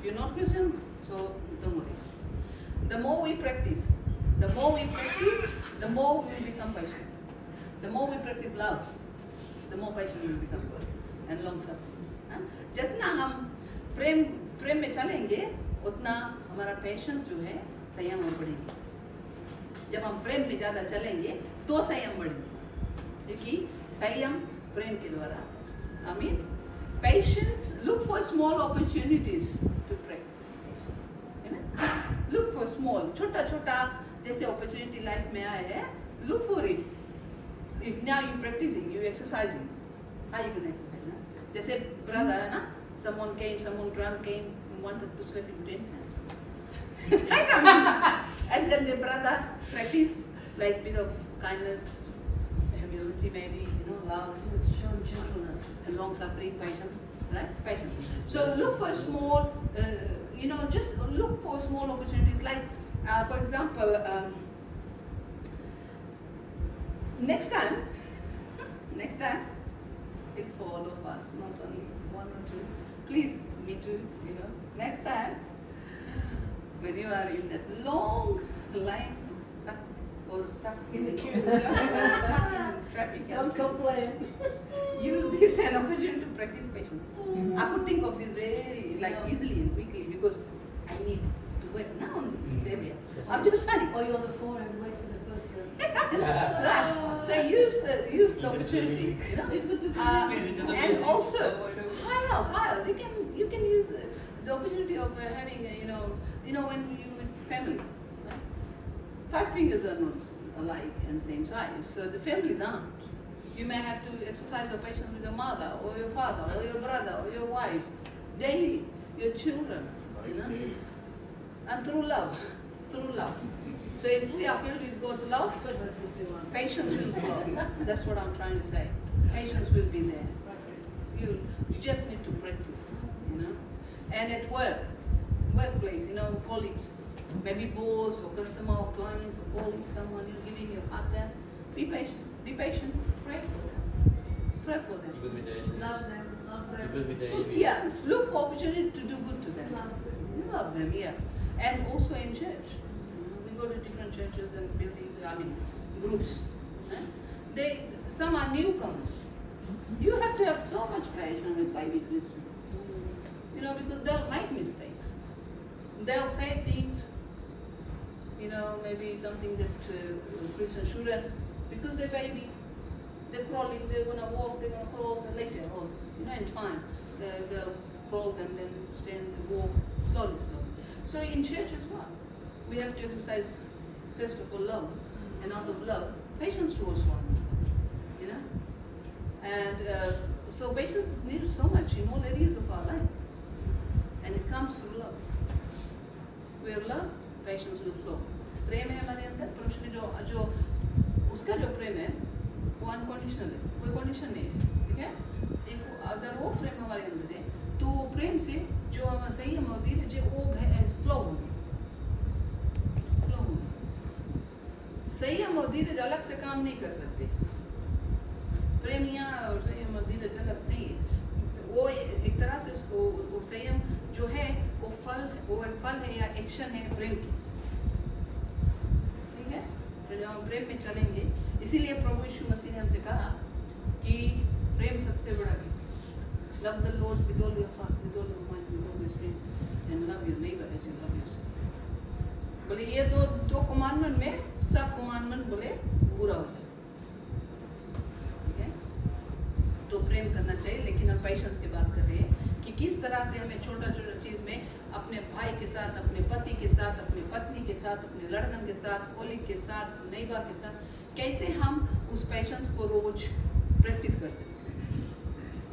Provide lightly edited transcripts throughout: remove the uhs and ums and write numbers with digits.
you're not Christian, so don't worry. The more we practice, the more we will become patient. The more we practice love, the more patient we will become, and long suffering. जितना हम प्रेम में चलेंगे, उतना हमारा patience जो है संयम में बढ़ेगी. जब हम प्रेम में ज़्यादा चलेंगे, तो संयम बढ़ेगी. क्योंकि संयम प्रेम के द्वारा. I mean, patience. Look for small opportunities to practice. Look for small, छोटा जैसे opportunity life में आए हैं. Look for it. If now you practicing, you exercising. How you gonna exercise? Na? जैसे brother है ना, someone drunk came, wanted to slap him 10 times. I mean, and then the brother practice like bit of kindness, humility, maybe, love, gentleness, and long suffering, patience, right? Patience. So look for small, just look for small opportunities. Like, for example, next time, it's for all of us, not only one or two. Please, me too, next time, when you are in that long line of stuck in the queue, stuck in traffic, Don't complain. use this as an opportunity to practice patience. I could think of this very easily and quickly because I need to wait now in this area. I'm just saying. Or you're on the phone and wait for the person. Right. So use the opportunity, and also high else. You can use the opportunity of having when you with family. Right? 5 fingers are not alike and same size, so the families aren't. You may have to exercise your patience with your mother or your father or your brother or your wife daily, your children, and through love. So if we are filled with God's love, patience will flow. That's what I'm trying to say. Patience will be there. You just need to practice it, And at workplace, colleagues, maybe boss or customer or client or colleague, someone you're giving your hard time. Be patient. Pray for them. Even with the enemies. Love them. Even with the enemies. Yes, look for opportunity to do good to them. Love them, yeah. And also in church. We go to different churches and buildings, groups. Some are newcomers. You have to have so much patience with baby Christians. Because they'll make mistakes. They'll say things, maybe something that Christians shouldn't, because they're baby. They're crawling, they're going to walk, they're going to crawl later on. In time, they'll crawl, then stand and walk slowly. So in church as well, we have to exercise, first of all, love, and out of love, patience towards one another. And so patience is needed so much in all areas of our life. And it comes through love. If we have love, patience will flow. प्रेम है हमारे अंदर, परमेश्वर की जो उसका जो प्रेम है, वो अनकंडीशनल है, कोई कंडीशन नहीं है, ठीक है? अगर वो प्रेम हमारे अंदर है, तो वो प्रेम से जो हम सही हम होती है, वो फ्लो होगी, संयम और धीरज अलग से काम नहीं कर सकते. प्रेम यहाँ और संयम और धीरज अलग नहीं है. वो एक तरह से उसको वो संयम जो है वो एक फल है या एक्शन है प्रेम की. ठीक है? तो जब हम प्रेम में चलेंगे, इसीलिए प्रभु यीशु मसीह ने हमसे कहा कि प्रेम सबसे बड़ा gift. Love the Lord with all your heart, with all your mind, with all your strength, and love your neighbor as you love yourself. बोले ये दो कमांडमेंट में सब कमांडमेंट बोले पूरा हो जाए. ठीक है? तो प्रेम करना चाहिए, लेकिन हम पेशेंस की बात कर रहे हैं कि किस तरह से हमें छोटा चीज़ में अपने भाई के साथ, अपने पति के साथ, अपनी पत्नी के साथ, अपने लड़कन के साथ, कोलिग के साथ, नेबर के साथ, कैसे हम उस पेशेंस को रोज प्रैक्टिस कर सकते हैं.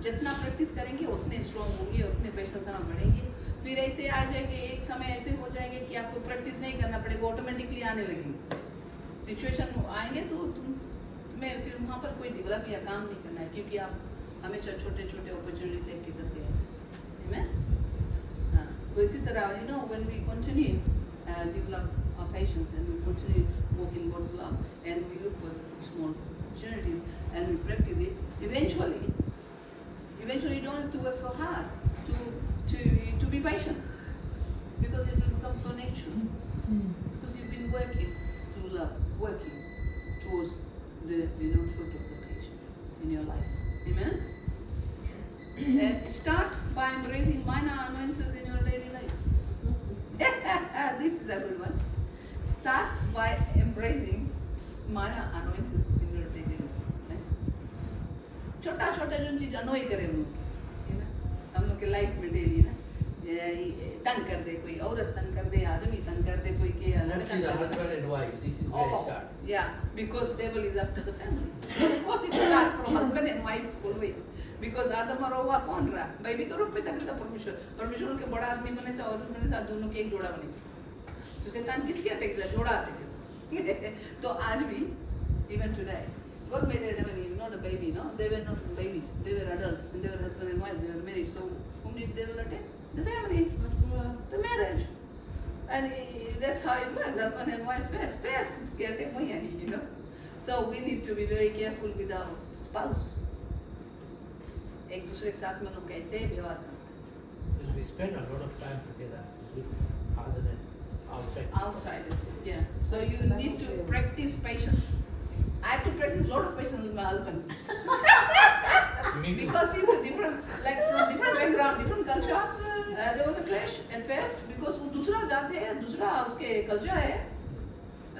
जितना प्रैक्टिस करेंगे उतने स्ट्रॉन्ग होंगे, उतने पेशेंस हम बढ़ेंगे. फिर ऐसे आ जाएंगे, एक समय ऐसे हो जाएंगे कि आपको प्रैक्टिस नहीं करना पड़ेगा, ऑटोमेटिकली आने लगेंगे. सिचुएशन आएंगे तो तुम्हें फिर वहाँ पर कोई डेवलप या काम नहीं करना है, क्योंकि आप हमेशा छोटे छोटे अपॉर्चुनिटी देख के करते हैं. So इसी तरह when we continue and develop our patience and we continue walking God's love and we look for small opportunities and we practice it, eventually you don't have to work so hard to be patient. become so natural because you've been working through love, working towards the fruit of the patience in your life. Amen. And start by embracing minor annoyances in your daily life. This is a good one. Start by embracing minor annoyances in your daily life. छोटा छोटा जो चीज अनोय करे हम लोग के life में daily ना तंग कर दे कोई औरत तंग कर दे आदमी तंग कर दे कोई के Mostly the husband and wife. This is where it starts. Yeah, because devil is after the family. Of course it starts from husband and wife always. Because आदम और हवा कौन रहा भाई भी तो रूप में तक परमेश्वर के बड़ा आदमी बने थे औरत बने थे दोनों के एक जोड़ा बने तो शैतान किसके अटैक था जोड़ा अटैक तो आज भी even today God made Adam and Eve not a baby, no, they were not babies, they were adults and they were husband and wife, they were married. So whom did devil attack? The family, the marriage. And that's how it works, husband and wife first scared them, you know. So we need to be very careful with our spouse. एक दूसरे के साथ में लोग कैसे व्यवहार करते हैं Because we spend a lot of time together other than outside. outsiders, yeah. So you need to practice patience. I have to practice a lot of patience with my husband Me too. because he's a different, like from different background, different culture. There was a clash at first because वो दूसरा जाते हैं, दूसरा उसके culture है,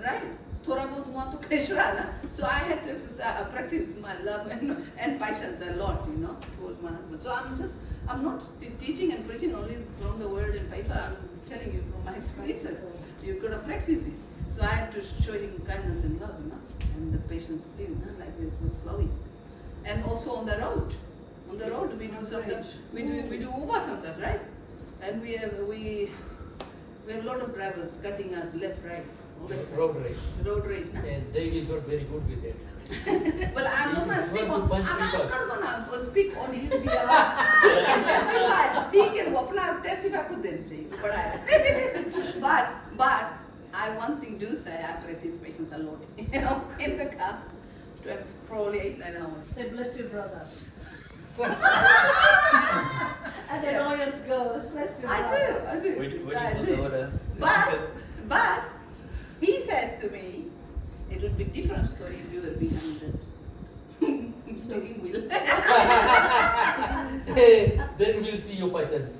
right? थोड़ा बहुत वहाँ तो क्लेश रहा ना, so I had to exercise, practice my love and patience a lot, you know, towards my husband. So I'm not teaching and preaching only from the word and paper. I'm telling you from my experiences. You've got to practice it. So I had to show him kindness and love, you know, and the patience of him, like this was flowing. And also on the road we do sometimes we do Uber sometimes, right? And we have a lot of drivers cutting us left, right. Road rage. Road rage, na? And they will not very good with it. Well, I'm not going to speak on. Bunch I'm not people. going to speak on his behalf. He can testify. He can अपना testify खुद देना चाहिए. बड़ा है. But I one thing do say I practice patience a lot. You know, in the car, probably 8-9 hours. Say, bless you, brother. And then audience goes, bless you, brother. I do. Waiting I for do. the order. But he says to me, it would be different story if you were behind the steering wheel. Then we'll see your patience.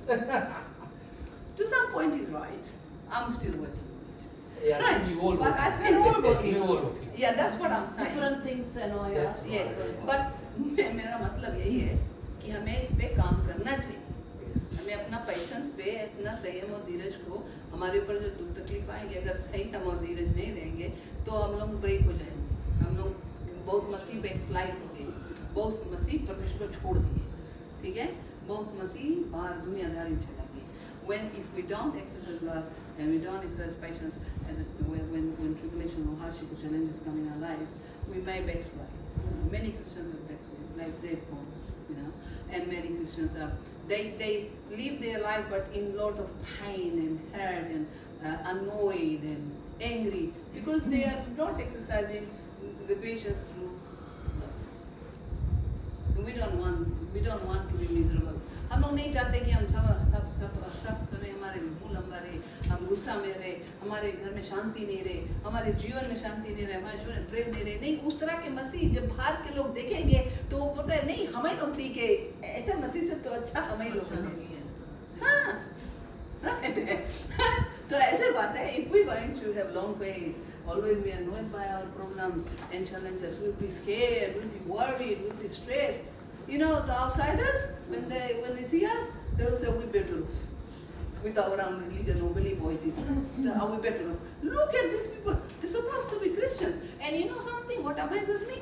To some point, he's right. I'm still working on it. Yeah, I think we all But I working. think We're all working. We all working. Yeah, that's what I'm saying. Different things annoy That's us. Yes, but मेरा मतलब यही है कि हमें इस पे काम करना चाहिए. Yes. हमें अपना पेशेंस पे इतना संयम और धीरज को हमारे ऊपर जो दुख तकलीफ आएंगे अगर संयम और धीरज नहीं रहेंगे तो हम लोग ब्रेक हो जाएंगे. हम लोग बहुत मसीह बैकस्लाइड हो गए, बहुत मसीह परमेश्वर को छोड़ दिए, ठीक है, बहुत मसीह बाहर दुनियादारी में चला गए. When if we don't exercise love and we don't exercise patience, and when tribulation or hardship or challenges come in our life, we may backslide. Many Christians have backslid, like they've gone, you know, and many Christians are. They live their life but in a lot of pain and hurt and annoyed and angry because they are not exercising the patience through love. We don't want to be miserable. हम लोग नहीं चाहते कि हम सब समय हमारे मुंह लंबा रहे, हम गुस्सा में रहे, हमारे घर में शांति नहीं रहे, हमारे जीवन में शांति नहीं रहे, हमारे जीवन में प्रेम नहीं रहे. नहीं, उस तरह के मसीह जब बाहर के लोग देखेंगे तो वो बोलते हैं नहीं हमें लोग ठीक है, ऐसा मसीह से तो अच्छा हमें लोग नहीं है. हाँ, तो ऐसे बात है. If we going to have long faith, always be annoyed by our problems and challenges, we'll be scared, we'll be worried, we'll be stressed. You know, the outsiders, when they see us, they will say, we better off. With our own religion or belief or it is. Are we better off? Look at these people. They're supposed to be Christians. And you know something, what amazes me?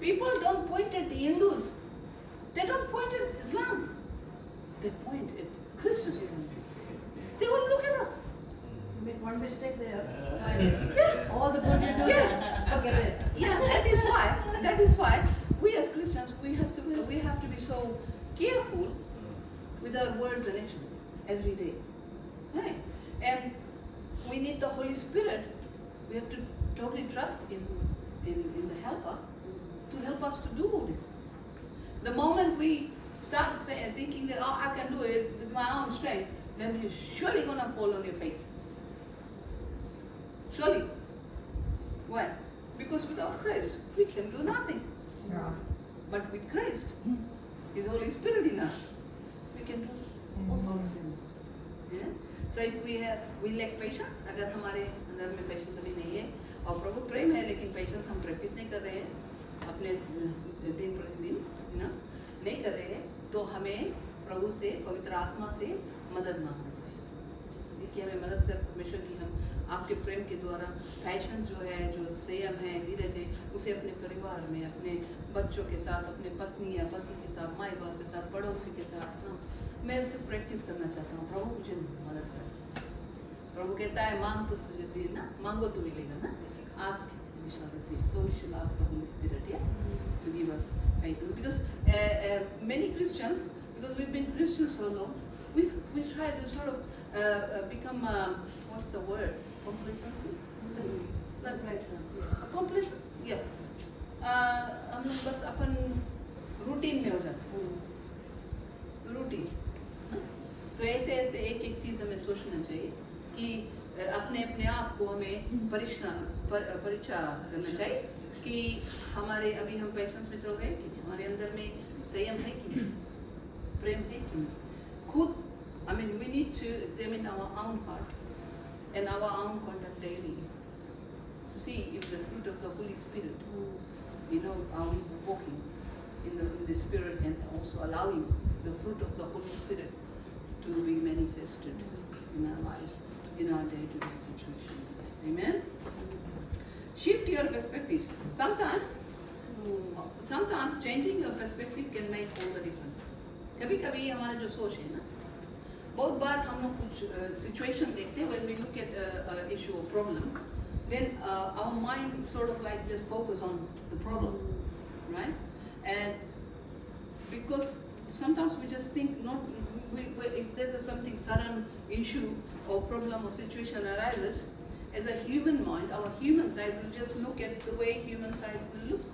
People don't point at the Hindus. They don't point at Islam. They point at Christians. They will look at us. Make one mistake there. Yeah. All the good you do, Yeah. forget it. Yeah, that is why we as Christians we have to be so careful with our words and actions every day, right? And we need the Holy Spirit. We have to totally trust in the Helper to help us to do all these things. The moment we start thinking that I can do it with my own strength, then you're surely gonna fall on your face. Surely. Why? Because without Christ, we can do nothing. Yeah. But with Christ, His Holy Spirit in us, we can do all things. Yeah? So if we lack patience, अगर हमारे अंदर में patience अभी नहीं है और प्रभु प्रेम है लेकिन patience हम practice नहीं कर रहे हैं अपने दिन प्रतिदिन, नहीं कर रहे हैं, तो हमें प्रभु से, पवित्र आत्मा से मदद मांगना चाहिए। देखिए हमें मदद कर परमेश्वर की, हम आपके प्रेम के द्वारा पैशंस जो है, जो संयम है, धीरज है, उसे अपने परिवार में, अपने बच्चों के साथ, अपने पत्नी या पति के साथ, माँ बाप के साथ, पड़ोसी के साथ, मैं उसे प्रैक्टिस करना चाहता हूँ। प्रभु मुझे मदद कर। प्रभु कहता है मांग तो तुझे देना, मांगो तो मिलेगा ना, ask we shall receive. So we should ask the Holy Spirit, to give us patience. Because many Christians, because we've been Christians so long, we try to sort of become, what's the word? Complacency? Complacent, yeah. हम लोग बस अपन routine में हो जाते हैं, routine. तो ऐसे ऐसे एक एक चीज़ हमें सोचना चाहिए कि अपने अपने आप को हमें परीक्षा करना चाहिए कि हमारे अभी हम पैशंस में चल रहे हैं कि नहीं, हमारे अंदर में संयम है कि नहीं, प्रेम है कि नहीं, खुद I mean we need to examine our own heart and our own conduct daily to see if the fruit of the Holy Spirit, are we walking in the Spirit and also allowing the fruit of the Holy Spirit to be manifested in our lives, in our day-to-day situations. Amen? Shift your perspectives. Sometimes changing your perspective can make all the difference. कभी कभी हमारा जो सोच है ना, बहुत बार हम लोग कुछ situation देखते हैं, when we look at an issue or problem, then our mind sort of like just focus on the problem, right? And because sometimes we just think if there's something sudden issue or problem or situation arises, as a human mind, our human side will just look at the way human side will look,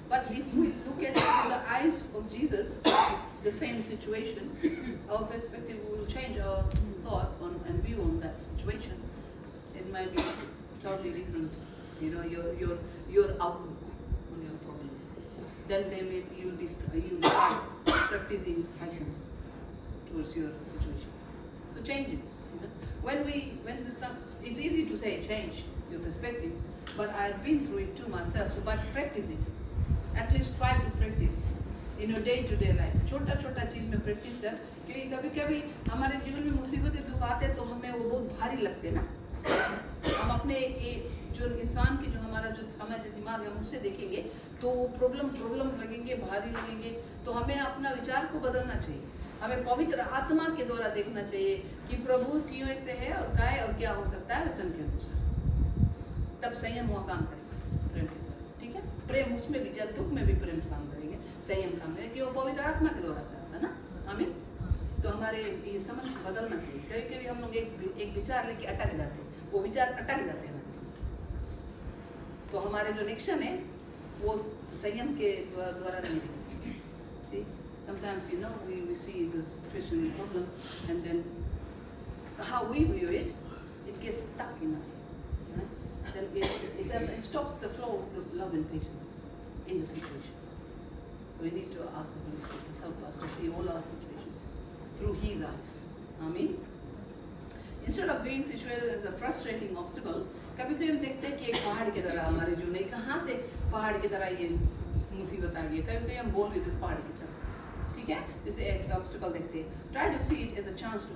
But if we look at it through the eyes of Jesus, the same situation, our perspective will change, our thought and view on that situation. It might be totally different, your outlook on your problem. Then you'll start practicing patience towards your situation. So change it. It's easy to say change your perspective, but I've been through it too myself. So, but practice it. At least try to practice in your day-to-day life. छोटा छोटा चीज में practice कर, क्योंकि कभी-कभी हमारे जीवन में मुसीबतें दुख आते हैं तो हमें वो बहुत भारी लगते हैं ना। हम अपने जो इंसान की जो हमारा जो समझ दिमाग है उससे देखेंगे तो वो प्रॉब्लम लगेंगे, भारी लगेंगे, तो हमें अपना विचार को बदलना चाहिए। हमें पवित्र आत्मा के द्वारा देखना चाहिए कि प्रभु क्यों ऐसे है और क्या है और क्या हो सकता है वचन के अनुसार। तब संयम हुआ काम करेगा प्रेम के द्वारा, ठीक है? प्रेम उसमें भी, जब दुख में भी प्रेम काम करेंगे, संयम काम करेंगे, वो पवित्र आत्मा के द्वारा से आता है ना, आमीन। तो हमारे ये समझ को बदलना चाहिए। कभी-कभी हम लोग एक विचार लेके अटक जाते हैं, वो विचार अटक जाते हैं, तो हमारे जो एक्शन है वो संयम के द्वारा नहीं रहेंगे। See, sometimes we see the situation and problems, and then how we view it, it gets stuck in us. Right? Then it stops the flow of the love and patience in the situation. So we need to ask the Holy Spirit to help us to see all our situations through His eyes. Amen. Instead of being situated as a frustrating obstacle, कभी-कभी हम देखते हैं कि एक पहाड़ की तरह हमारे जीवन में, कहाँ से पहाड़ की तरह ये मुसीबत आ गई है। कभी-कभी हम बोल देते हैं पहाड़ की तरह, ठीक है? जैसे एक obstacle देखते हैं, try to see it as a chance to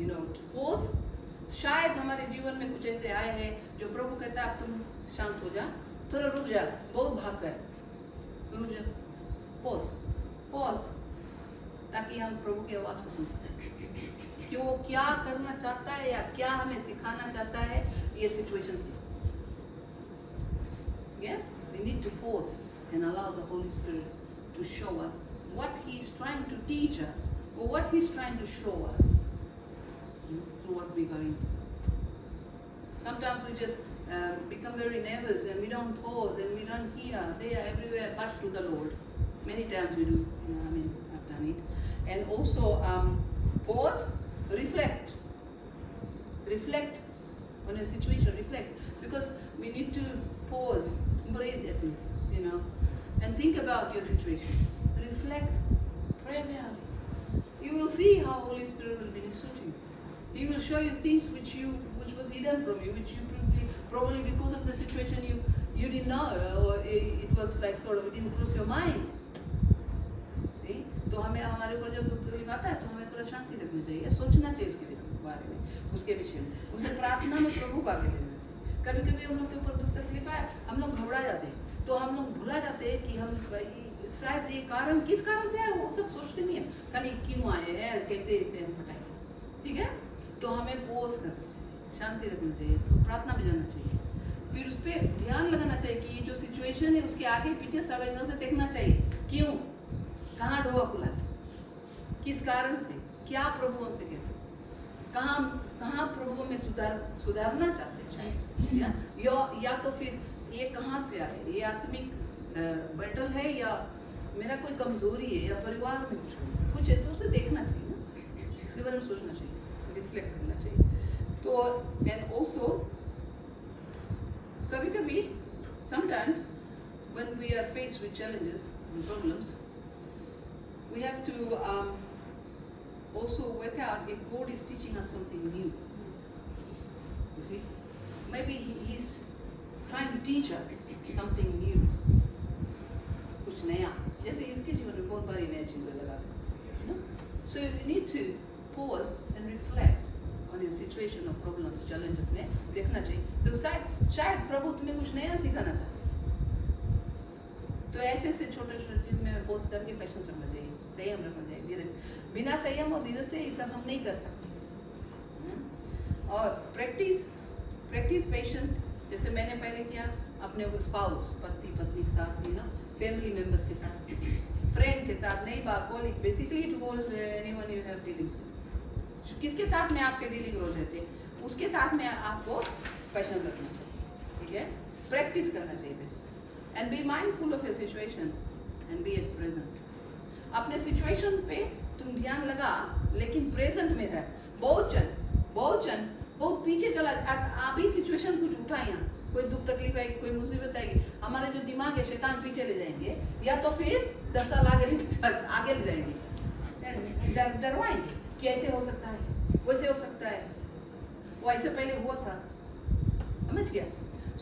to pause. शायद हमारे जीवन में कुछ ऐसे आए हैं जो प्रभु कहता है अब तुम शांत हो जा, थोड़ा रुक जा, बहुत भाग गए, रुक जा, pause, ताकि हम प्रभु की आवाज को सुन सकें कि वो क्या करना चाहता है या क्या हमें सिखाना चाहता है ये सिचुएशन से। Yeah, we need to pause and allow the Holy Spirit to show us what He's trying to teach us or what He's trying to show us through what we're going through. Sometimes we just become very nervous and we don't pause and we don't hear there everywhere but to the Lord. Many times we do. I've done it. And also pause, reflect. reflect on your situation, reflect, because we need to pause, breathe at least, and think about your situation. Reflect, pray about it. You will see how Holy Spirit will minister to you. He will show you things which was hidden from you, which you probably because of the situation you didn't know, or it was like sort of, it didn't cross your mind. See? तो हमें हमारे ऊपर जब दुख तकलीफ आता है तो हमें थोड़ा शांति रखनी चाहिए, सोचना चाहिए उसके बारे में, उसके विषय में, उसे प्रार्थना में प्रभु का आगे लेना चाहिए। कभी कभी हम लोग के ऊपर दुख तकलीफ आए, हम लोग घबरा जाते हैं, तो हम लोग भुला जाते हैं कि हम शायद ये कारण किस कारण से आए वो सब सोचते नहीं है, कल क्यों आए हैं, कैसे इसे हम हटाएंगे। ठीक है, तो हमें पोज करना चाहिए, शांति रखना चाहिए, तो प्रार्थना में जाना चाहिए, फिर उस पर ध्यान लगाना चाहिए कि ये जो सिचुएशन है उसके आगे पीछे सब एंगल से देखना चाहिए, क्यों, कहाँ ढोआ खुला था, किस कारण से, क्या प्रभु हमसे कहते, कहाँ प्रभु में सुधारना चाहते हैं, या तो फिर ये कहाँ से आए, ये आत्मिक बैटल है या मेरा कोई कमजोरी है या परिवार में कुछ है, तो उसे देखना चाहिए ना, इसके बारे में सोचना चाहिए, रिफ्लेक्ट करना चाहिए। तो एंड ऑल्सो कभी कभी sometimes when we are faced with challenges and problems, we have to also work out if God is teaching us something new. You see, maybe he's trying to teach us something new, कुछ नया, जैसे इसके जीवन में बहुत बारी नई चीज़ें लगा, so you need to pause and reflect on your situation or problems, challenges में देखना चाहिए, तो शायद प्रभु तुम्हें कुछ नया सिखाना चाहते, तो ऐसे छोटे चीज में पोस्ट करके पेशेंस रखना चाहिए, संयम रखना चाहिए, धीरज, बिना संयम और धीरज से ये सब हम नहीं कर सकते। और प्रैक्टिस पेशेंट, जैसे मैंने पहले किया अपने स्पाउस, पति पत्नी के साथ, फैमिली मेंबर्स के साथ, फ्रेंड के साथ, नहीं बा कॉलिग, basically towards anyone you have dealings with, किसके साथ में आपके डीलिंग रोज रहते हैं, उसके साथ में आपको पेशेंस रखना चाहिए। ठीक है, प्रैक्टिस करना चाहिए and be mindful of your situation and be at present. अपने सिचुएशन पे तुम ध्यान लगा, लेकिन प्रेजेंट में रह। बहुत जन बहुत पीछे चला, आप ही सिचुएशन कुछ उठा, यहाँ कोई दुख तकलीफ आएगी, कोई मुसीबत आएगी, हमारे जो दिमाग है शैतान पीछे ले जाएंगे, या तो फिर 10 साल आगे ले जाएंगे, डरवाएंगे कि ऐसे हो सकता है, वैसे हो सकता है, वो ऐसे पहले हुआ था, समझ गया।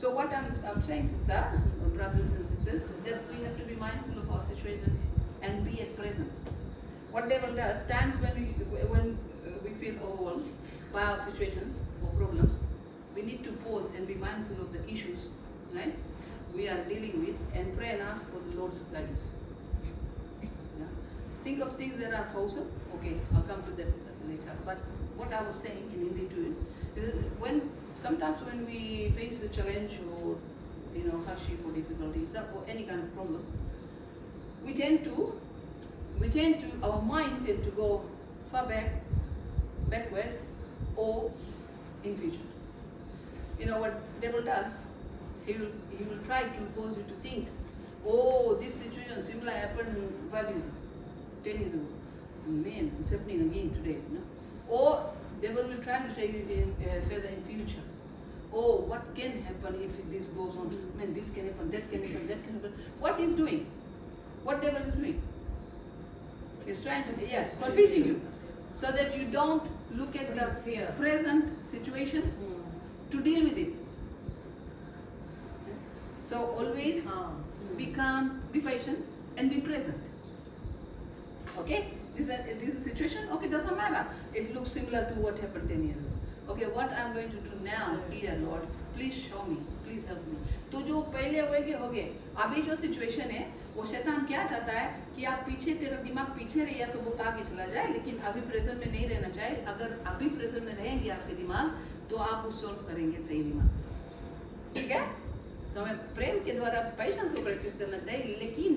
So what I'm saying is that, brothers and sisters, that we have to be mindful of our situation and be at present. What devil does, times when we feel overwhelmed by our situations or problems, we need to pause and be mindful of the issues, right, we are dealing with, and pray and ask for the Lord's guidance. Yeah? Think of things that are wholesome. Okay, I'll come to that later. But what I was saying in Hindi to you is sometimes when we face the challenge or hardship or difficulties or any kind of problem, we tend to our mind tend to go far backward or in future. What devil does, he will try to force you to think, oh, this situation similar happened 5 years ago, 10 years ago, man, it's happening again today, or devil will try to say you further in future. Oh, what can happen if this goes on? Man, this can happen, that can happen, that can happen. What is doing? What devil is doing? He's trying to, confusing you, so that you don't look at the present situation to deal with it. So always be calm, be patient, and be present. Okay? This is a situation. Okay, doesn't matter. It looks similar to what happened 10 years ago. Okay, what I'm going to do now, dear Lord, please show me, please help me. तो जो पहले हो गए, अभी जो situation है, वो शैतान क्या चाहता है कि आप पीछे, तेरा दिमाग पीछे रहे या तो बहुत आगे चला जाए, लेकिन अभी प्रेजेंट में नहीं रहना चाहिए। अगर अभी प्रेजेंट में रहेंगे आपके दिमाग, तो आप उस सॉल्व करेंगे सही दिमाग से। ठीक है, तो हमें प्रेम के द्वारा पेशेंस को प्रैक्टिस करना चाहिए, लेकिन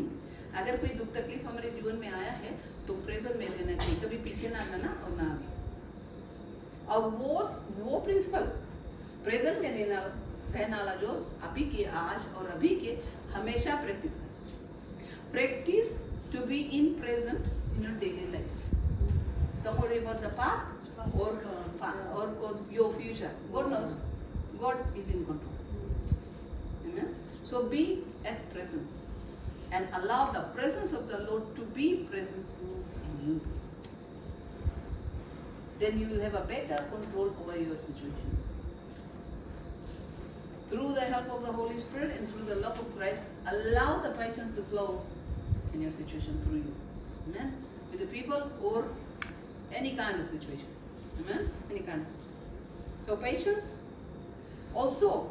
अगर कोई दुख तकलीफ हमारे जीवन में आया है तो प्रेजेंट में रहना चाहिए, कभी पीछे ना आना और ना आगे। और वो प्रिंसिपल प्रेजेंट में रहना वाला जो अभी के, आज और अभी के, हमेशा प्रैक्टिस करें। Practice to be in present in your daily life. तमोरे worry about the past Past or, is gone, yeah. or your future. God knows. God is in control. Amen. So be at present and allow the presence of the Lord to be present in you. Then you will have a better control over your situations. Through the help of the Holy Spirit and through the love of Christ, allow the patience to flow in your situation through you. Amen. With the people or any kind of situation. Amen. Any kind of situation. So patience. Also,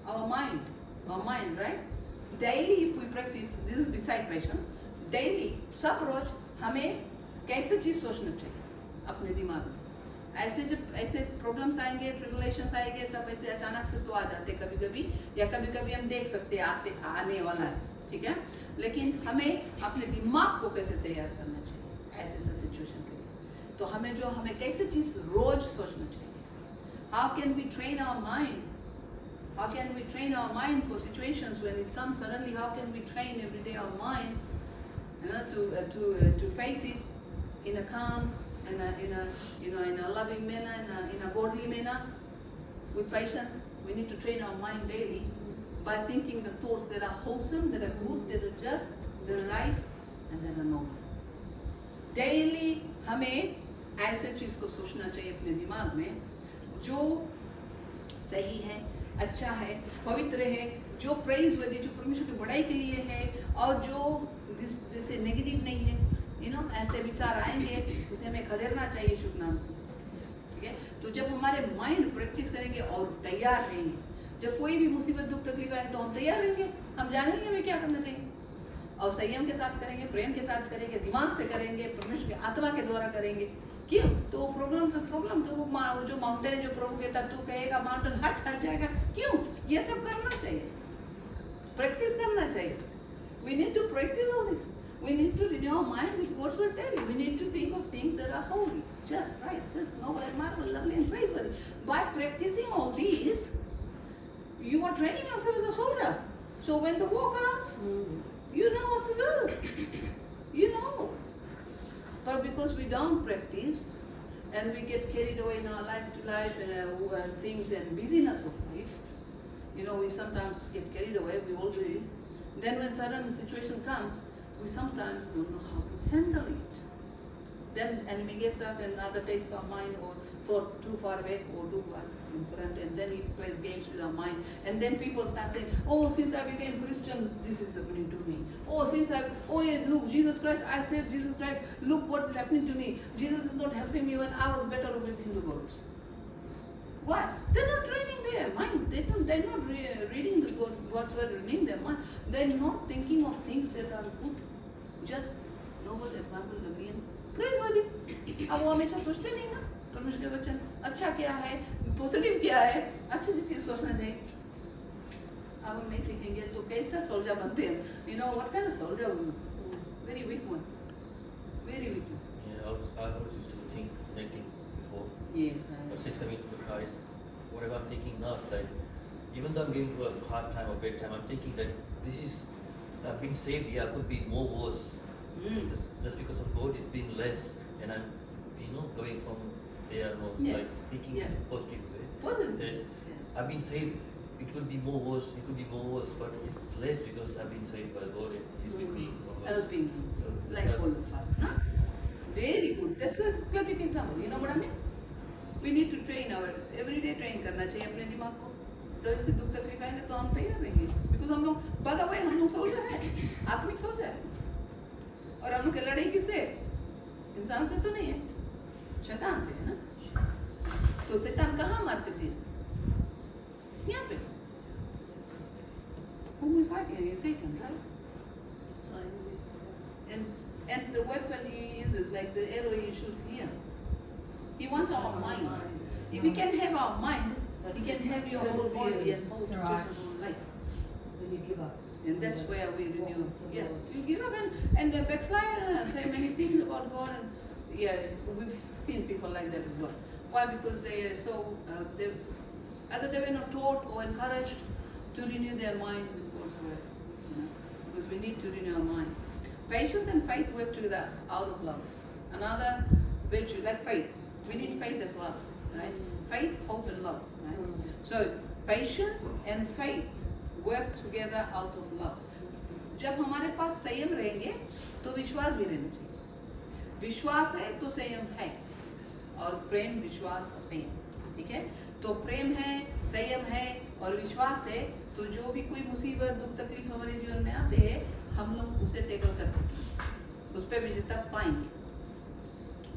our mind, right? Daily, if we practice, this is beside patience. Daily, सब रोज हमें कैसे चीज सोचना चाहिए अपने दिमाग में. ऐसे जब ऐसे प्रॉब्लम्स आएंगे, ट्रिबुलेशंस आएंगे, सब ऐसे अचानक से तो आ जाते कभी कभी, या कभी कभी हम देख सकते हैं आने वाला है, ठीक है. लेकिन हमें अपने दिमाग को कैसे तैयार करना चाहिए ऐसे सिचुएशन के लिए. तो हमें कैसे चीज रोज सोचना चाहिए. How can we train our mind? How can we train our mind for situations when it comes suddenly? How can we train every day our mind, to face it in a calm, in a loving manner, in a godly manner, with patience? We need to train our mind daily by thinking the thoughts that are wholesome, that are good, that are just, that are right, and that are noble. Daily हमें ऐसे चीज को सोचना चाहिए अपने दिमाग में जो सही है, अच्छा है, पवित्र है, जो प्रेज वर्दी, जो परमेश्वर की बड़ाई के लिए है, और जो जैसे नेगेटिव नहीं है. ऐसे विचार आएंगे, उसे हमें खदेड़ना चाहिए शुभ नाम से. ठीक है. तो जब हमारे माइंड प्रैक्टिस करेंगे और तैयार रहेंगे, जब कोई भी मुसीबत दुख तकलीफ आए तो हम तैयार रहेंगे, हम जानेंगे हमें क्या करना चाहिए, और संयम के साथ करेंगे, प्रेम के साथ करेंगे, दिमाग से करेंगे, परमेश्वर की आत्मा के द्वारा करेंगे. क्यों? तो प्रॉब्लम तो वो जो माउंटेन है, जो प्रभु कहता तू कहेगा माउंटेन हट जाएगा. क्यों? ये सब करना चाहिए, प्रैक्टिस करना चाहिए. We need to practice all this. We need to renew our mind with God's word daily. We need to think of things that are holy, just right, just noble and marvelous, lovely and praiseworthy. By practicing all these, you are training yourself as a soldier. So when the war comes, you know what to do. You know. But because we don't practice and we get carried away in our life to life and things and busyness of life, we sometimes get carried away, we all do it. Then when sudden situation comes, we sometimes don't know how to handle it. Then enemy gets us and other takes our mind or thought too far away or too us in front, and then he plays games with our mind. And then people start saying, oh, since I became Christian, this is happening to me. Oh yeah, look, Jesus Christ, I saved Jesus Christ, look what's happening to me. Jesus is not helping me when I was better off with Hindu gods. Why? They're not training their mind. They're not reading the God's word, renewing their mind. They're not thinking of things that are good, just noble and marvelous, lovely and praiseworthy. अब वो हमेशा सोचते नहीं ना, परमेश्वर के वचन अच्छा क्या है, पॉजिटिव क्या है, अच्छी चीज सोचना चाहिए. अब हम नहीं सीखेंगे तो कैसा सोल्जर बनते हैं? What kind of soldier? Very weak one. Very weak one. Yeah, I always used to think negative before. Yes. But since coming to Christ, whatever I'm thinking now is like, even though I'm going through a hard time or bad time, I'm thinking that I've been saved here, I could be more worse. Just because of God, it's been less, and I'm, going from there, like thinking in a positive way. Positive. That I've been saved. It could be more worse. It could be more worse, but it's less because I've been saved by God. And He's with me. Helping you, So, like all of us. Huh? Very good. That's a classic example. You know what I mean? We need to train everyday train करना चाहिए अपने दिमाग को. तो इससे दुख तकलीफ आएंगे तो हम तैयार रहेंगे. Because हम लोग, by the way, हम लोग सोल्जर है, आत्मिक सोल्जर है. और हम लोग की लड़ाई किससे? इंसान से तो नहीं है, शैतान से है ना. तो शैतान कहाँ मारते थे? यहाँ पे. Whom we fight here? Satan, right? And the weapon he uses, like the arrow he shoots here, he wants our mind. If he can have our mind, he can have your whole body and whole situation, whole life. When you give up. And that's where we renew. Yeah, you give up and backslide and say many things about God. And we've seen people like that as well. Why? Because they are so, either they were not taught or encouraged to renew their mind with God's word. Because we need to renew our mind. Patience and faith work together out of love. Another virtue, like faith. We need faith as well, right? Faith, hope, and love, right? So patience and faith work together out of love. जब हमारे पास संयम रहेंगे तो विश्वास भी रहना चाहिए. विश्वास है तो संयम है, और प्रेम, विश्वास और संयम, ठीक है? तो प्रेम है, संयम है और विश्वास है, तो जो भी कोई मुसीबत, दुख, तकलीफ हमारे जीवन में आते हैं, हम लोग उसे टेकल कर सकते हैं, उस पर विजेता पाएंगे.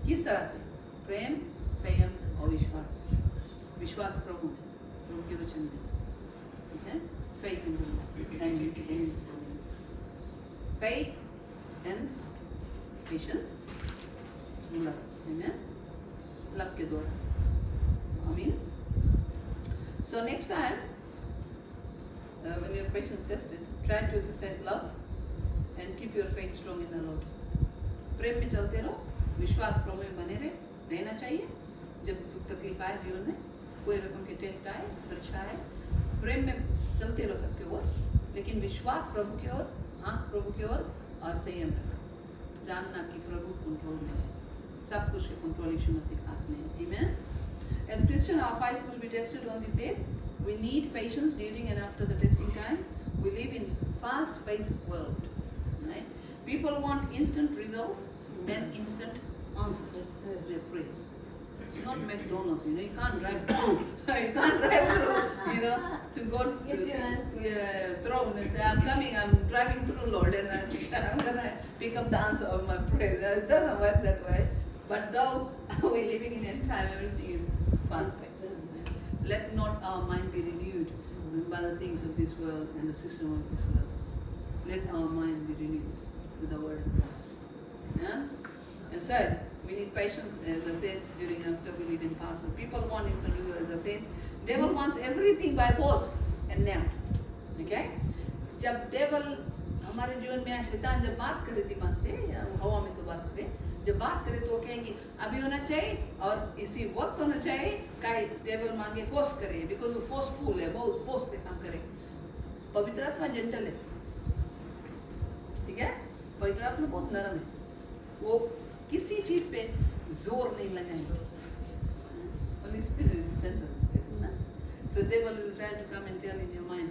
किस तरह से? प्रेम, संयम और विश्वास. विश्वास प्रभु है, प्रभु के वचन में, ठीक है? Faith in God and in His promises. Faith and patience, love, amen? Love के द्वारा, amen. So next time, when your patience tested, try to exercise love and keep your faith strong in the Lord. प्रेम में चलते रहो, विश्वास प्रभु में बने रहना चाहिए. जब दुख तकलीफ आए जीवन में, कोई रकम के टेस्ट आए, परीक्षा आए, प्रेम में चलते रहो सबके ओर, लेकिन विश्वास प्रभु की ओर, आँख प्रभु की ओर, और संयम रखो. जानना कि प्रभु कंट्रोल में है, सब कुछ के कंट्रोल यीशु मसीह के हाथ में है. Amen. As Christian, our faith will be tested on this earth. We need patience during and after the testing time. We live in fast-paced world, right? People want instant results and instant answers to their prayers. It's not McDonald's, you know. You can't drive through. You can't drive through, you know, to God's throne and say, "I'm coming. I'm driving through, Lord, and I'm gonna pick up the answer of my prayer." It doesn't work that way. But though we're living in end time, everything is fast-paced. Let not our mind be renewed by the things of this world and the system of this world. Let our mind be renewed with the Word of God. Yeah? And so, we need patience, as I said, during and after we live in fast. People want instant results, as I said. Devil wants everything by force and now. Okay? जब devil हमारे जीवन में आए, शैतान जब बात करे दिमाग से, या हवा में तो बात करे, जब बात करे तो वो कहेंगे अभी होना चाहिए और इसी वक्त होना चाहिए. काय devil मांगे फोर्स करे, because वो फोर्सफुल है, बहुत फोर्स से काम करे. पवित्र आत्मा जेंटल है, ठीक है? पवित्र आत्मा बहुत नरम है, वो किसी चीज पे जोर नहीं लगाएंगे. Holy Spirit is gentle spirit, na? So devil will try to come and tell in your mind,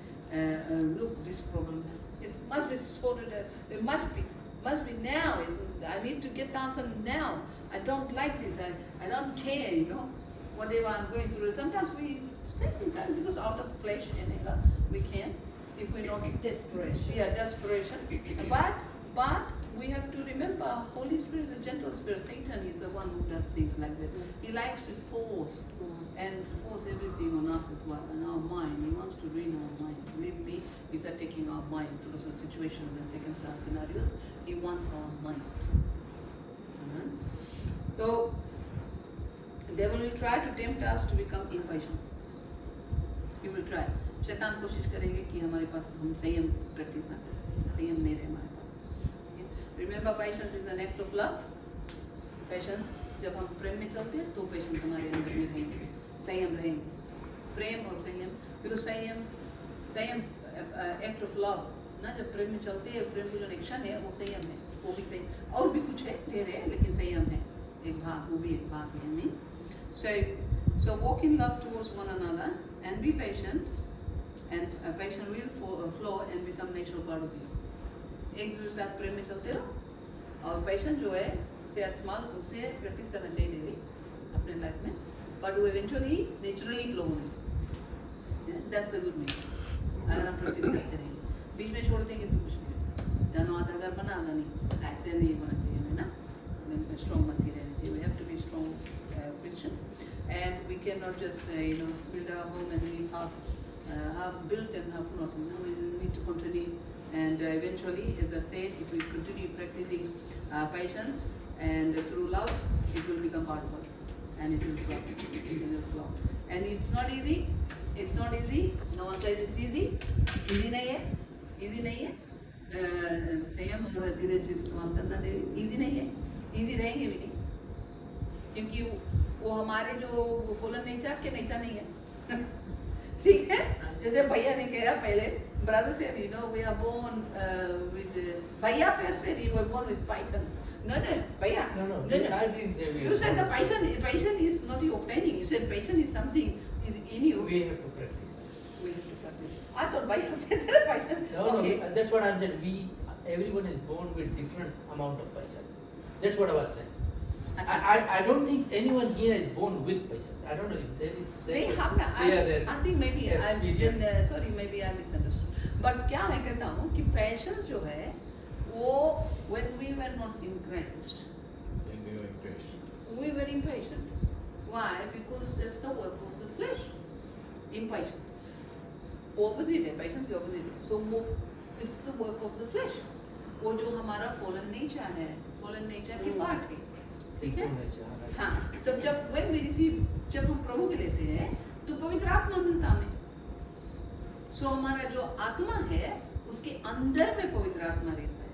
look, this problem, it must be sorted out. It must be now. I need to get the answer now. I don't like this. I don't care, you know, whatever I'm going through. Sometimes we say that because out of flesh and anger we can, if we're not Desperation. Yeah, desperation. But we have to remember, Holy Spirit is a gentle spirit. Satan is the one who does things like that. He likes to force everything on us as well, and our mind. He wants to ruin our mind. Believe me, he's attacking our mind through the situations and circumstances, scenarios. He wants our mind. So, the devil will try to tempt us to become impatient. He will try. शैतान कोशिश करेंगे कि हमारे पास हम संयम practice ना करें, संयम नहीं रहे हमारे पास. Remember, patience is an act of love. Patience, जब हम प्रेम में चलते हैं तो patience हमारे अंदर में रहेंगे, संयम रहेंगे. प्रेम और संयम, because संयम act of love, ना? जब प्रेम में चलते हैं, प्रेम की जो एक्शन है वो संयम है, वो भी संयम. और भी कुछ है, ढेर है, लेकिन संयम है एक भाग, वो भी एक भाग है. I mean, so walk in love towards one another and be patient, and patience will flow and become natural part of you. एक दूसरे के साथ प्रेम में चलते रहो, और पैशन जो है उसे प्रैक्टिस करना चाहिए डेली अपने लाइफ में, बट वो इवेंचुअली नेचुरली फ्लो होने. That's the good news. अगर हम प्रैक्टिस करते रहेंगे, बीच में छोड़ देंगे तो कुछ नहीं होगा. जानो आधा घर बना आधा नहीं, ऐसे नहीं होना चाहिए हमें ना. स्ट्रॉन्ग मसीह रहना चाहिए. We have to be strong Christian, and we can not just build our home and leave half built and half not. You know, we need to continue. And eventually, as I said, if we continue practicing patience and through love, it will become part of us, and it will flow. It will flow. And it's not easy. It's not easy. No one says it's easy. Easy नहीं है. Easy नहीं है. संयम और धीरज इस्तेमाल करना easy नहीं है. Easy रहेंगे भी नहीं. क्योंकि वो हमारे जो फॉलन नेचर के नेचर नहीं है. ठीक है, जैसे भैया ने कहा पहले, brother said, you know, we are born with भैया first said you were born with passions. No, भैया. No, no. I didn't say we You were said the born. passion is not you obtaining. You said passion is something is in you. We have to practice. We have to practice. I thought भैया said that passion. No, Okay. no, that's what I'm saying. Everyone is born with different amount of patience. That's what I was saying. I don't think anyone here is born with patience. I don't know if there is. नहीं हम share their I think maybe experience. sorry maybe I misunderstood. But क्या मैं कहता हूँ कि patience जो है वो when we were not in Christ Then we were impatient. we were impatient. Why? Because that's the work of the flesh. Impatient. Opposite है, patience के opposite है. So वो it's the work of the flesh. वो जो हमारा fallen nature है, fallen nature के part है. ठीक है? Sinful nature. Right? हाँ, तब जब when we receive, जब हम प्रभु के लेते हैं, तो पवित्र आत्मा मिलता हमें. सो हमारा जो आत्मा है, उसके अंदर में पवित्र आत्मा रहता है.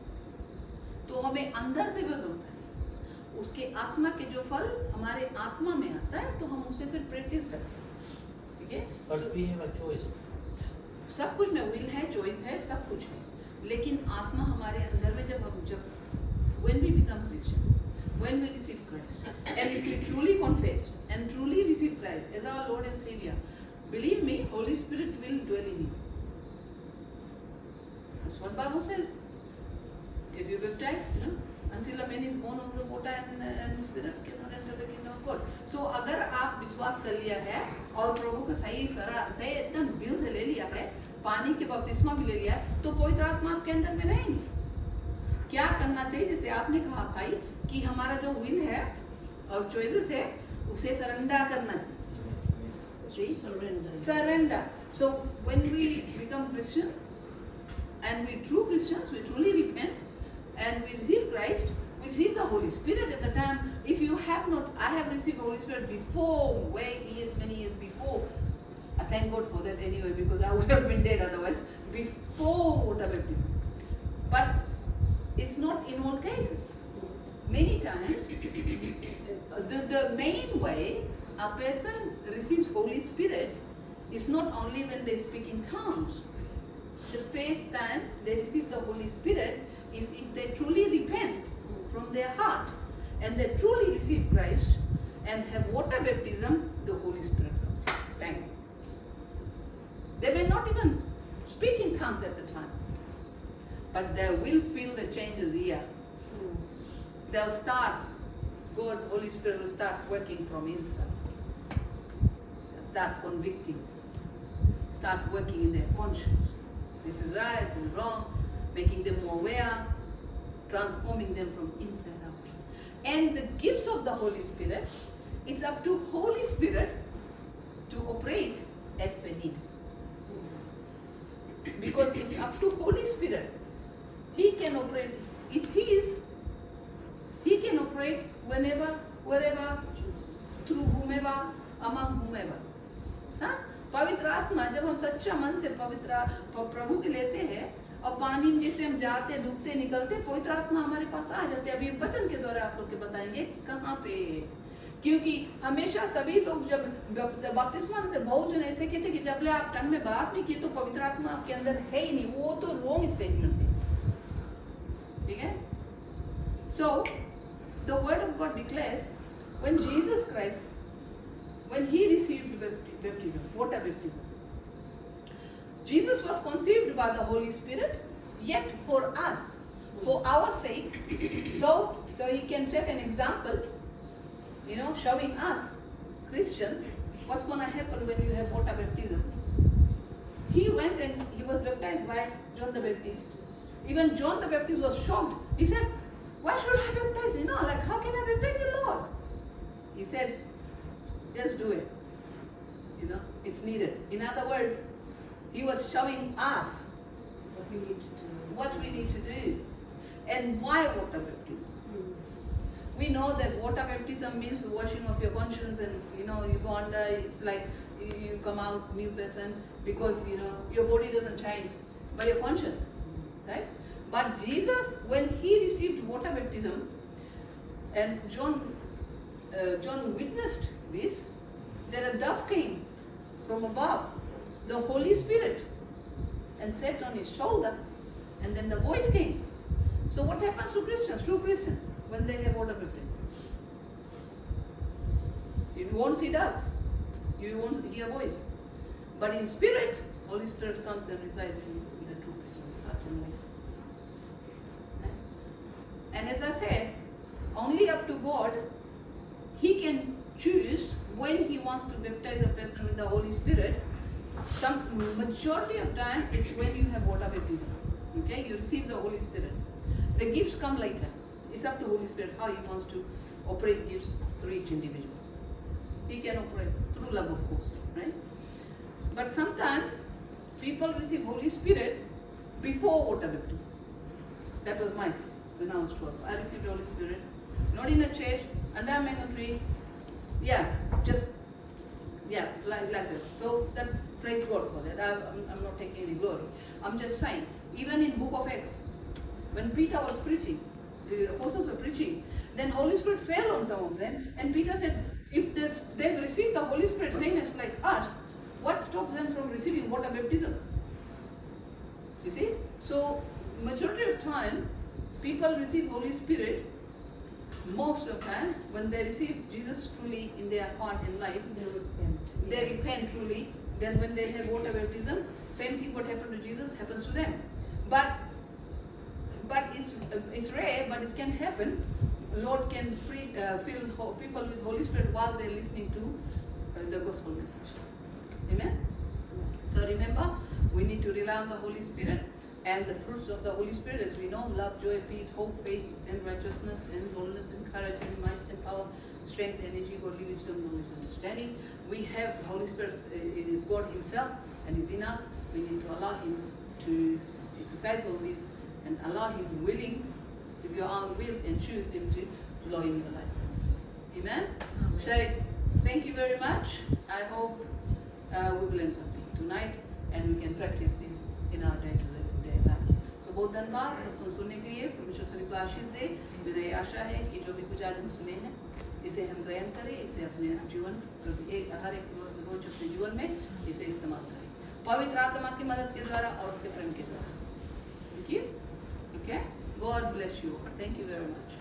तो हमें अंदर से बदलता है. उसके आत्मा के जो फल हमारे आत्मा में आता है, तो हम उसे फिर प्रैक्टिस करते हैं. ठीक है? But we have a choice. सब कुछ में विल है, चॉइस है, सब कुछ है. लेकिन आत्मा हमारे अंदर में जब when we become Christian, when we receive Christ, and if we truly confess and truly receive Christ as our Lord and Savior, believe me, Holy Spirit will dwell in you. That's what Bible says. If you baptize, you know, until a man is born of the water and Spirit cannot enter the kingdom of God. So अगर आप विश्वास कर लिया है और प्रभु का सही एकदम दिल से ले लिया है, पानी के बपतिस्मा भी ले लिया है, तो पवित्र आत्मा आपके अंदर में रहेंगे. क्या करना चाहिए? जैसे आपने कहा भाई कि हमारा जो विल है और चॉइसेस है उसे सरेंडर करना चाहिए. Surrender. So when we become Christian and we true Christians, we truly repent and we receive Christ, we receive the Holy Spirit at the time. If you have not, I have received the Holy Spirit before, many years before. I thank God for that anyway, because I would have been dead otherwise, before water baptism. But it's not in all cases. Many times, the main way a person receives Holy Spirit is not only when they speak in tongues. The first time they receive the Holy Spirit is if they truly repent from their heart and they truly receive Christ and have water baptism, the Holy Spirit comes. Bang. They may not even speak in tongues at the time, but they will feel the changes here. They'll start, God, Holy Spirit will start working from inside. They'll start convicting, start working in their conscience. This is right, this is wrong, making them more aware, transforming them from inside out. And the gifts of the Holy Spirit, it's up to Holy Spirit to operate as per need. Because it's up to Holy Spirit. He can operate, it's His. He can operate whenever, wherever, through whomever, among whomever. हाँ? पवित्र आत्मा जब हम सच्चा मन से पवित्र प्रभु के लेते हैं और पानी में जैसे हम जाते डूबते निकलते, पवित्र आत्मा हमारे पास आ जाते हैं. अभी वचन के द्वारा आप लोग के बताएंगे कहाँ पे, क्योंकि हमेशा सभी लोग जब बपतिस्मा लेते, बहुत जन ऐसे कहते कि जब आप टंग में बात नहीं की तो पवित्र आत्मा आपके अंदर है ही नहीं. वो तो रॉन्ग स्टेटमेंट है. ठीक है? So the word of God declares when Jesus Christ, when He received baptism, water baptism, Jesus was conceived by the Holy Spirit, yet for us, for our sake, so He can set an example, you know, showing us, Christians, what's going to happen when you have water baptism. He went and He was baptized by John the Baptist. Even John the Baptist was shocked. He said, why should I baptize? You know, like how can I baptize the Lord? He said, just do it. You know, it's needed. In other words, He was showing us what we need to do and why water baptism. We know that water baptism means the washing of your conscience, and you know, you go under, it's like you come out new person because you know your body doesn't change, but your conscience, right? But Jesus, when He received water baptism, and John witnessed this, then a dove came from above Holy Spirit. the Holy Spirit and sat on his shoulder, and then the voice came. So what happens to Christians, true Christians, when they have water baptism? You won't sit up, you won't hear voice. But in spirit, Holy Spirit comes and resides in the true Christian's heart and life. And as I said, only up to God, He can choose when He wants to baptize a person with the Holy Spirit. Some majority of time it's when you have water baptism. Okay, you receive the Holy Spirit. The gifts come later. It's up to Holy Spirit how He wants to operate gifts through each individual. He can operate through love, of course, right? But sometimes people receive Holy Spirit before water baptism. That was my case when I was 12. I received Holy Spirit, not in a church, under a mango tree. Like that. So that, praise God for that. I'm not taking any glory. I'm just saying, even in Book of Acts, when Peter was preaching, the apostles were preaching, then Holy Spirit fell on some of them, and Peter said, if they've received the Holy Spirit same as like us, what stops them from receiving water baptism? You see? So majority of time, people receive Holy Spirit most of the time when they receive Jesus truly in their heart and life. They repent truly. Then when they have water baptism, same thing what happened to Jesus happens to them. But it's rare, but it can happen. Lord can fill people with Holy Spirit while they're listening to the gospel message. Amen? So remember, we need to rely on the Holy Spirit, and the fruits of the Holy Spirit, as we know, love, joy, peace, hope, faith, and righteousness, and boldness, and courage, and might, and power, strength, energy, godly wisdom, knowledge, understanding. We have the Holy Spirit, it is God Himself, and is in us. We need to allow Him to exercise all these, and allow Him willing, with your own will, and choose Him to flow in your life. Amen? So, thank you very much. I hope we've learned something tonight, and we can practice this in our day-to-day life. So बहुत धन्यवाद सबको सुनने के लिए। परमेश्वर सभी को आशीष दे। मेरा ये आशा है कि जो भी कुछ आज हम सुने हैं, इसे हम ग्रहण करें, इसे अपने जीवन हर एक रोज अपने जीवन में इसे इस्तेमाल करें, पवित्र आत्मा की मदद के द्वारा और उसके प्रेम के द्वारा। Thank you. Okay. God bless you. Thank you very much.